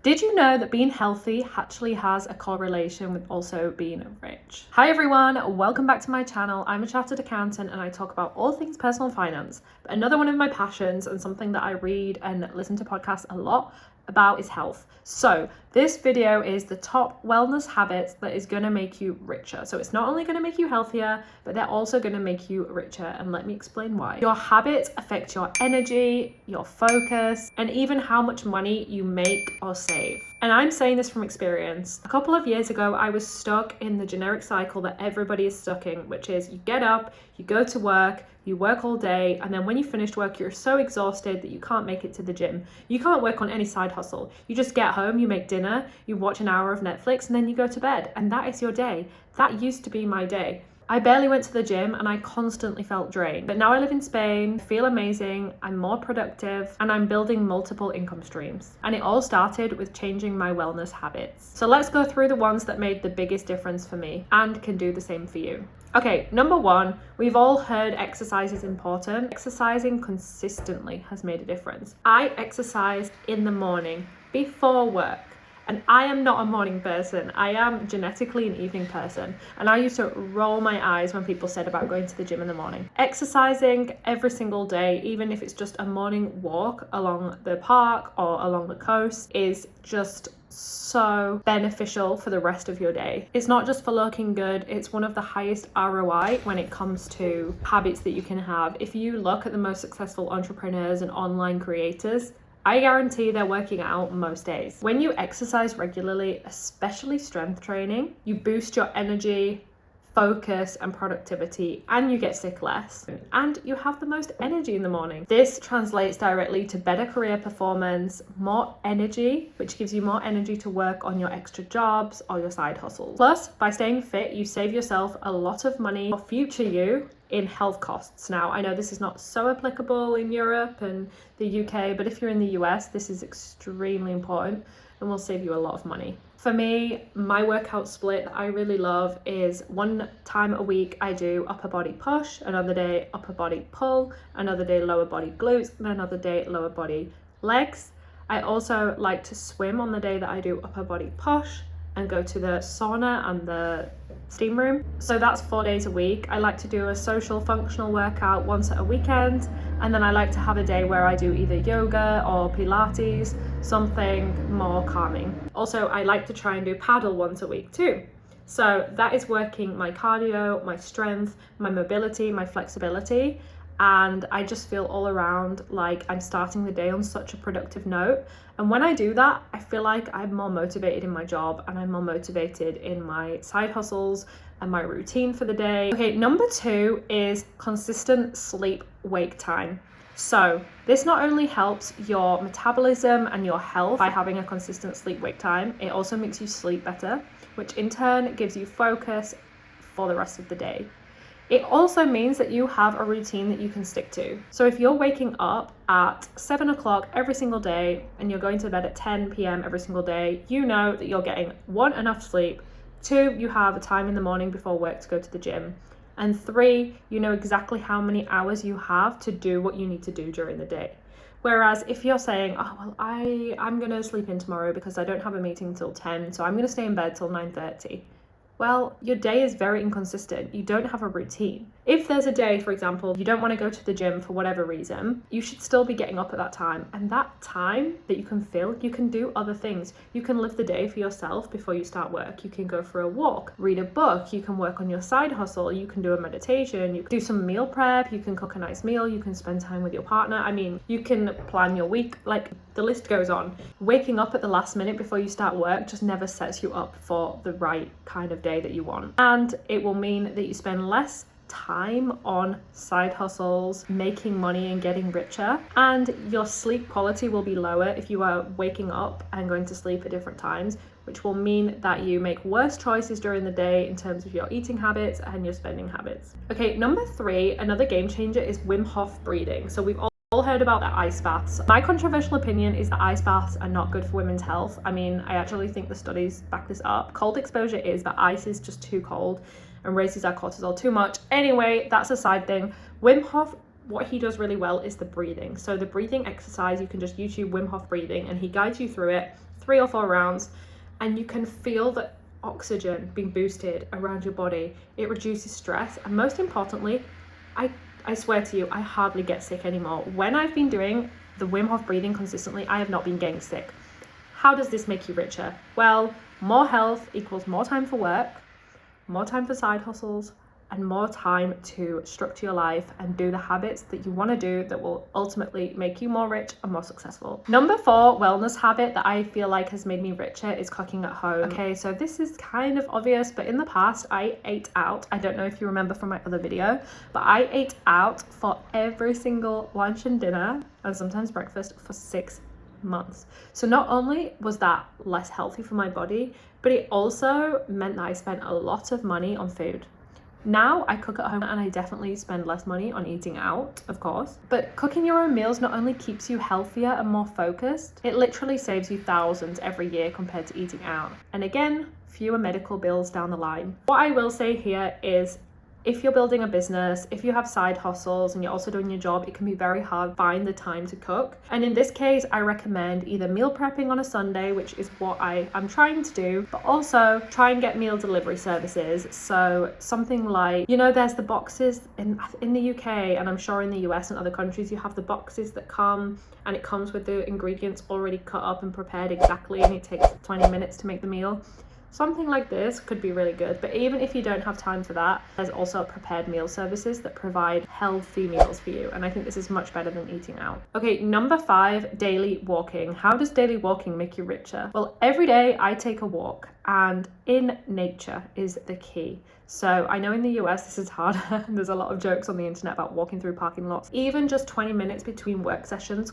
Did you know that being healthy actually has a correlation with also being rich? Hi everyone, welcome back to my channel. I'm a chartered accountant and I talk about all things personal finance. But another one of my passions and something that I read and listen to podcasts a lot about is health. So this video is the top wellness habits that is going to make you richer. So it's not only going to make you healthier, but they're also going to make you richer. And let me explain why. Your habits affect your energy, your focus, and even how much money you make or save. And I'm saying this from experience. A couple of years ago, I was stuck in the generic cycle that everybody is stuck in, which is you get up, you go to work, you work all day, and then when you finished work, you're so exhausted that you can't make it to the gym. You can't work on any side hustle. You just get home, you make dinner, you watch an hour of Netflix, and then you go to bed. And that is your day. That used to be my day. I barely went to the gym and I constantly felt drained. But now I live in Spain, feel amazing, I'm more productive, and I'm building multiple income streams. And it all started with changing my wellness habits. So let's go through the ones that made the biggest difference for me and can do the same for you. Okay, number one, we've all heard exercise is important. Exercising consistently has made a difference. I exercise in the morning before work. And I am not a morning person. I am genetically an evening person. And I used to roll my eyes when people said about going to the gym in the morning. Exercising every single day, even if it's just a morning walk along the park or along the coast, is just so beneficial for the rest of your day. It's not just for looking good, it's one of the highest ROI when it comes to habits that you can have. If you look at the most successful entrepreneurs and online creators, I guarantee they're working out most days. When you exercise regularly, especially strength training, you boost your energy, focus, and productivity, and you get sick less. And you have the most energy in the morning. This translates directly to better career performance, more energy, which gives you more energy to work on your extra jobs or your side hustles. Plus, by staying fit, you save yourself a lot of money for future you in health costs. Now, I know this is not so applicable in Europe and the UK, but if you're in the US, this is extremely important and will save you a lot of money. For me, my workout split that I really love is one time a week I do upper body push, another day upper body pull, another day lower body glutes, and another day lower body legs. I also like to swim on the day that I do upper body push and go to the sauna and the steam room. So that's 4 days a week. I like to do a social functional workout once at a weekend, and then I like to have a day where I do either yoga or Pilates, something more calming. Also, I like to try and do paddle once a week too. So that is working my cardio, my strength, my mobility, my flexibility, and I just feel all around like I'm starting the day on such a productive note. And when I do that, I feel like I'm more motivated in my job and I'm more motivated in my side hustles and my routine for the day. Okay, number two is consistent sleep-wake time. So this not only helps your metabolism and your health by having a consistent sleep-wake time, it also makes you sleep better, which in turn gives you focus for the rest of the day. It also means that you have a routine that you can stick to. So if you're waking up at 7 o'clock every single day and you're going to bed at 10 p.m. every single day, you know that you're getting 1, enough sleep, 2, you have a time in the morning before work to go to the gym, and 3, you know exactly how many hours you have to do what you need to do during the day. Whereas if you're saying, oh, well, I'm going to sleep in tomorrow because I don't have a meeting till 10, so I'm going to stay in bed till 9:30. Well, your day is very inconsistent. You don't have a routine. If there's a day, for example, you don't want to go to the gym for whatever reason, you should still be getting up at that time. And that time that you can fill, you can do other things. You can live the day for yourself before you start work. You can go for a walk, read a book, you can work on your side hustle, you can do a meditation, you can do some meal prep, you can cook a nice meal, you can spend time with your partner. I mean, you can plan your week, like the list goes on. Waking up at the last minute before you start work just never sets you up for the right kind of day that you want. And it will mean that you spend less time on side hustles, making money and getting richer, and your sleep quality will be lower if you are waking up and going to sleep at different times, which will mean that you make worse choices during the day in terms of your eating habits and your spending habits. Okay, number 3, another game changer is Wim Hof breathing. So we've all heard about the ice baths. My controversial opinion is that ice baths are not good for women's health. I mean, I actually think the studies back this up. Cold exposure is, but ice is just too cold and raises our cortisol too much. Anyway, that's a side thing. Wim Hof, what he does really well is the breathing. So the breathing exercise, you can just YouTube Wim Hof breathing and he guides you through it 3 or 4 rounds, and you can feel the oxygen being boosted around your body. It reduces stress, and most importantly, I swear to you, I hardly get sick anymore. When I've been doing the Wim Hof breathing consistently, I have not been getting sick. How does this make you richer? Well, more health equals more time for work, more time for side hustles, and more time to structure your life and do the habits that you want to do that will ultimately make you more rich and more successful. Number 4 wellness habit that I feel like has made me richer is cooking at home. Okay, so this is kind of obvious, but in the past I ate out. I don't know if you remember from my other video, but I ate out for every single lunch and dinner and sometimes breakfast for 6 months. So not only was that less healthy for my body, but it also meant that I spent a lot of money on food. Now I cook at home and I definitely spend less money on eating out, of course. But cooking your own meals not only keeps you healthier and more focused, it literally saves you thousands every year compared to eating out. And again, fewer medical bills down the line. What I will say here is, if you're building a business, if you have side hustles and you're also doing your job, it can be very hard to find the time to cook. And in this case, I recommend either meal prepping on a Sunday, which is what I'm trying to do, but also try and get meal delivery services. So something like, there's the boxes in the UK, and I'm sure in the US and other countries, you have the boxes that come, and it comes with the ingredients already cut up and prepared exactly, and it takes 20 minutes to make the meal. Something like this could be really good, but even if you don't have time for that, there's also prepared meal services that provide healthy meals for you, and I think this is much better than eating out. Okay, number 5, daily walking. How does daily walking make you richer? Well, every day I take a walk, and in nature is the key. So I know in the US this is harder. There's a lot of jokes on the internet about walking through parking lots. Even just 20 minutes between work sessions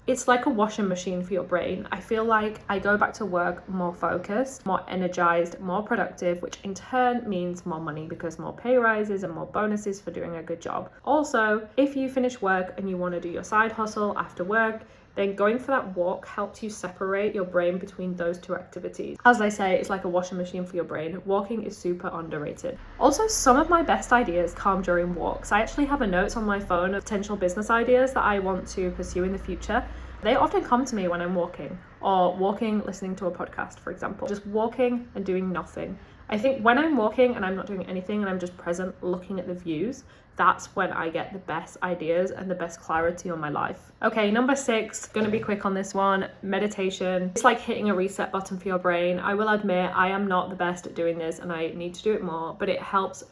it's like a washing machine for your brain. I feel like I go back to work more focused, more energized, more productive, which in turn means more money because more pay rises and more bonuses for doing a good job. Also, if you finish work and you want to do your side hustle after work, then going for that walk helps you separate your brain between those 2 activities. As I say, it's like a washing machine for your brain. Walking is super underrated. Also, some of my best ideas come during walks. I actually have a notes on my phone of potential business ideas that I want to pursue in the future. They often come to me when I'm walking, or walking, listening to a podcast, for example. Just walking and doing nothing. I think when I'm walking and I'm not doing anything and I'm just present looking at the views, that's when I get the best ideas and the best clarity on my life. Okay, number 6, gonna be quick on this one, meditation. It's like hitting a reset button for your brain. I will admit I am not the best at doing this and I need to do it more, but it helps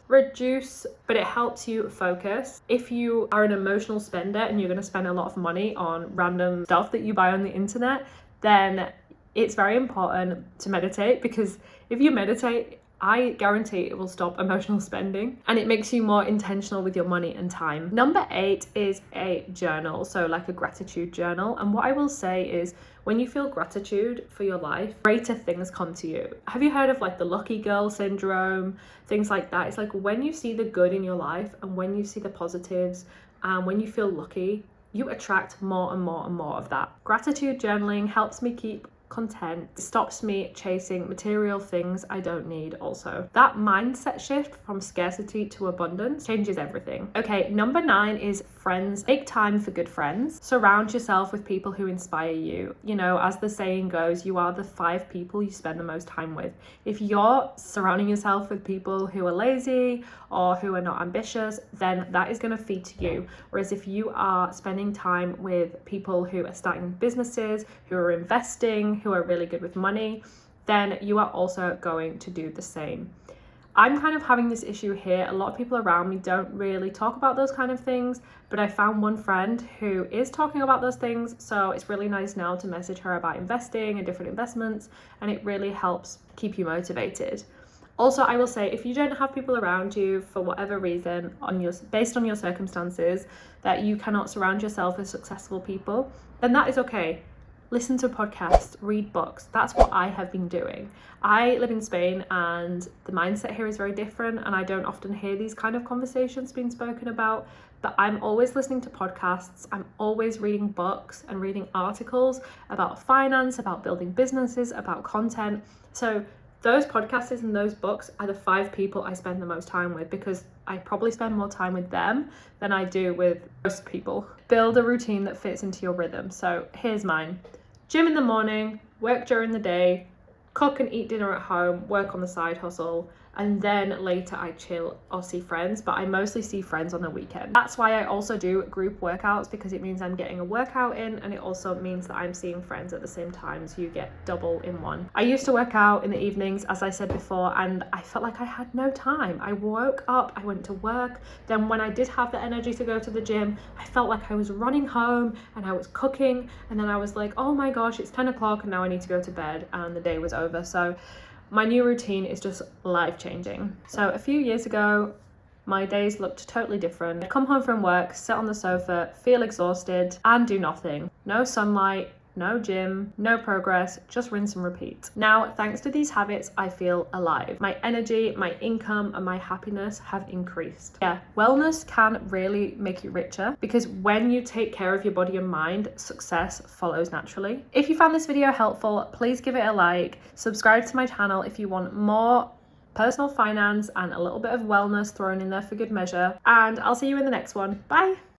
you focus. If you are an emotional spender and you're gonna spend a lot of money on random stuff that you buy on the internet, then it's very important to meditate, because if you meditate, I guarantee it will stop emotional spending and it makes you more intentional with your money and time. Number 8 is a journal, so like a gratitude journal. And what I will say is, when you feel gratitude for your life, greater things come to you. Have you heard of like the lucky girl syndrome? Things like that. It's like when you see the good in your life and when you see the positives and when you feel lucky, you attract more and more and more of that. Gratitude journaling helps me keep content, stops me chasing material things I don't need. Also, that mindset shift from scarcity to abundance changes everything. Okay, number 9 is friends. Make time for good friends. Surround yourself with people who inspire you. As the saying goes, you are the 5 people you spend the most time with. If you're surrounding yourself with people who are lazy or who are not ambitious, then that is going to feed to you. Whereas if you are spending time with people who are starting businesses, who are investing, who are really good with money, then you are also going to do the same. I'm kind of having this issue here. A lot of people around me don't really talk about those kind of things, but I found one friend who is talking about those things, so it's really nice now to message her about investing and different investments, and it really helps keep you motivated. Also, I will say, if you don't have people around you for whatever reason, based on your circumstances, that you cannot surround yourself with successful people, then that is okay. Listen to podcasts, read books. That's what I have been doing. I live in Spain and the mindset here is very different, and I don't often hear these kind of conversations being spoken about, but I'm always listening to podcasts. I'm always reading books and reading articles about finance, about building businesses, about content. So those podcasts and those books are the 5 people I spend the most time with, because I probably spend more time with them than I do with most people. Build a routine that fits into your rhythm. So here's mine. Gym in the morning, work during the day, cook and eat dinner at home, work on the side hustle, and then later I chill or see friends, but I mostly see friends on the weekend. That's why I also do group workouts, because it means I'm getting a workout in, and it also means that I'm seeing friends at the same time, so you get double in one. I used to work out in the evenings, as I said before, and I felt like I had no time. I woke up, I went to work, then when I did have the energy to go to the gym, I felt like I was running home and I was cooking, and then I was like, oh my gosh, it's 10 o'clock and now I need to go to bed, and the day was over. So my new routine is just life-changing. So a few years ago, my days looked totally different. I'd come home from work, sit on the sofa, feel exhausted, and do nothing. No sunlight, no gym, no progress, just rinse and repeat. Now, thanks to these habits, I feel alive. My energy, my income, and my happiness have increased. Yeah, wellness can really make you richer, because when you take care of your body and mind, success follows naturally. If you found this video helpful, please give it a like, subscribe to my channel if you want more personal finance and a little bit of wellness thrown in there for good measure, and I'll see you in the next one. Bye.